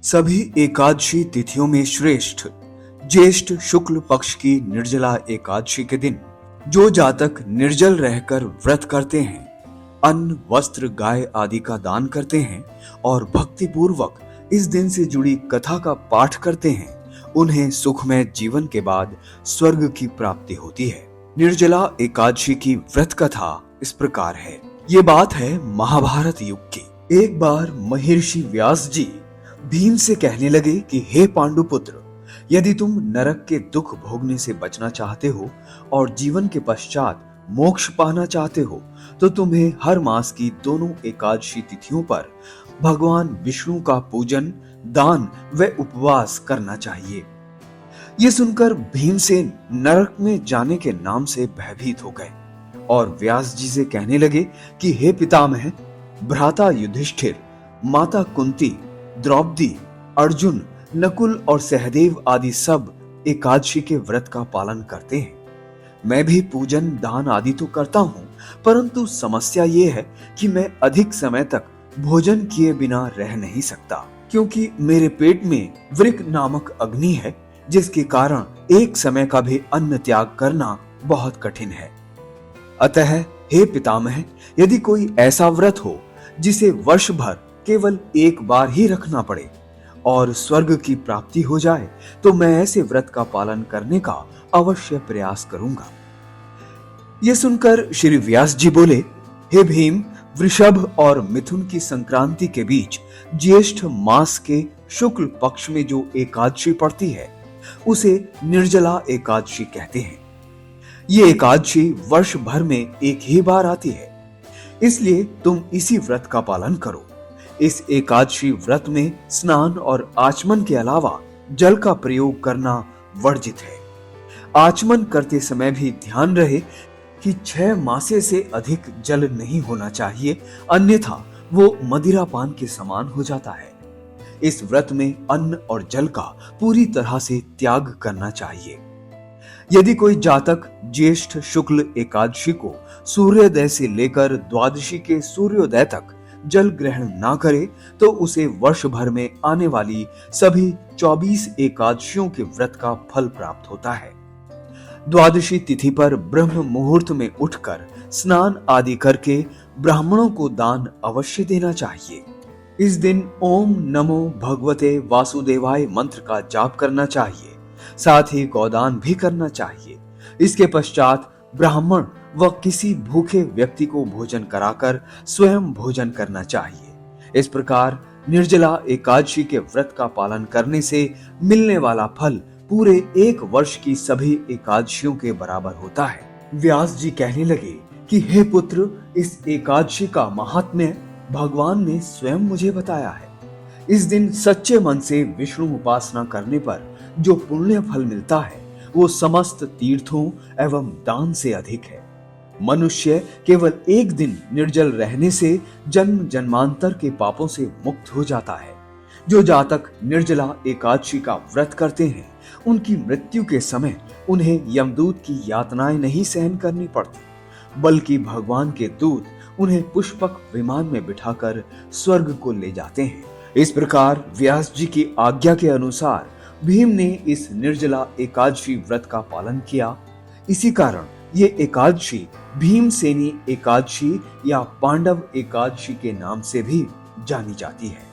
सभी एकादशी तिथियों में श्रेष्ठ ज्येष्ठ शुक्ल पक्ष की निर्जला एकादशी के दिन जो जातक निर्जल रहकर व्रत करते हैं, अन्न वस्त्र गाय आदि का दान करते हैं और भक्ति पूर्वक इस दिन से जुड़ी कथा का पाठ करते हैं, उन्हें सुखमय जीवन के बाद स्वर्ग की प्राप्ति होती है। निर्जला एकादशी की व्रत कथा इस प्रकार है। ये बात है महाभारत युग की। एक बार महर्षि व्यास जी भीम से कहने लगे कि हे पांडुपुत्र, यदि तुम नरक के दुख भोगने से बचना चाहते हो और जीवन के पश्चात मोक्ष पाना चाहते हो, तो तुम्हें हर मास की दोनों एकादशी तिथियों पर भगवान विष्णु का पूजन, दान व उपवास करना चाहिए। ये सुनकर भीमसेन नरक में जाने के नाम से भयभीत हो गए और व्यास जी से कहने लगे कि हे पितामह, भ्राता युधिष्ठिर, माता कुंती, द्रौपदी, अर्जुन, नकुल और सहदेव आदि सब एकादशी के व्रत का पालन करते हैं। मैं भी पूजन दान आदि तो करता हूँ, परंतु समस्या ये है कि मैं अधिक समय तक भोजन किए बिना रह नहीं सकता, क्योंकि मेरे पेट में वृक नामक अग्नि है, जिसके कारण एक समय का भी अन्न त्याग करना बहुत कठिन है। अतः हे पितामह, यदि कोई ऐसा व्रत हो जिसे वर्ष भर केवल एक बार ही रखना पड़े और स्वर्ग की प्राप्ति हो जाए, तो मैं ऐसे व्रत का पालन करने का अवश्य प्रयास करूंगा। यह सुनकर श्री व्यास जी बोले, हे भीम, वृषभ और मिथुन की संक्रांति के बीच ज्येष्ठ मास के शुक्ल पक्ष में जो एकादशी पड़ती है, उसे निर्जला एकादशी कहते हैं। ये एकादशी वर्ष भर में एक ही बार आती है, इसलिए तुम इसी व्रत का पालन करो। इस एकादशी व्रत में स्नान और आचमन के अलावा जल का प्रयोग करना वर्जित है। आचमन करते समय भी ध्यान रहे कि 6 मासे से अधिक जल नहीं होना चाहिए, अन्यथा वो मदिरा पान के समान हो जाता है। इस व्रत में अन्न और जल का पूरी तरह से त्याग करना चाहिए। यदि कोई जातक ज्येष्ठ शुक्ल एकादशी को सूर्योदय से लेकर द्वादशी के सूर्योदय तक जल ग्रहण ना करे, तो उसे वर्ष भर में आने वाली सभी 24 एकादशियों के व्रत का फल प्राप्त होता है। द्वादशी तिथि पर ब्रह्म मुहूर्त में उठकर स्नान आदि करके ब्राह्मणों को दान अवश्य देना चाहिए। इस दिन ओम नमो भगवते वासुदेवाय मंत्र का जाप करना चाहिए, साथ ही गौदान भी करना चाहिए। इसके पश्चात ब्राह्मण व किसी भूखे व्यक्ति को भोजन कराकर स्वयं भोजन करना चाहिए। इस प्रकार निर्जला एकादशी के व्रत का पालन करने से मिलने वाला फल पूरे एक वर्ष की सभी एकादशियों के बराबर होता है। व्यास जी कहने लगे कि हे पुत्र, इस एकादशी का महात्म्य भगवान ने स्वयं मुझे बताया है। इस दिन सच्चे मन से विष्णु उपासना करने पर जो पुण्य फल मिलता है, वो समस्त तीर्थों एवं दान से अधिक है। मनुष्य केवल एक दिन निर्जल रहने से जन्म जन्मांतर के पापों से मुक्त हो जाता है। जो जातक निर्जला एकादशी का व्रत करते हैं, उनकी मृत्यु के समय उन्हें यमदूत की यातनाएं नहीं सहन करनी पड़ती, बल्कि भगवान के दूत उन्हें पुष्पक विमान में बिठाकर स्वर्ग को ले जाते हैं। इस प्रकार व्यास जी की आज्ञा के अनुसार भीम ने इस निर्जला एकादशी व्रत का पालन किया। इसी कारण ये एकादशी भीमसेनी एकादशी या पांडव एकादशी के नाम से भी जानी जाती है।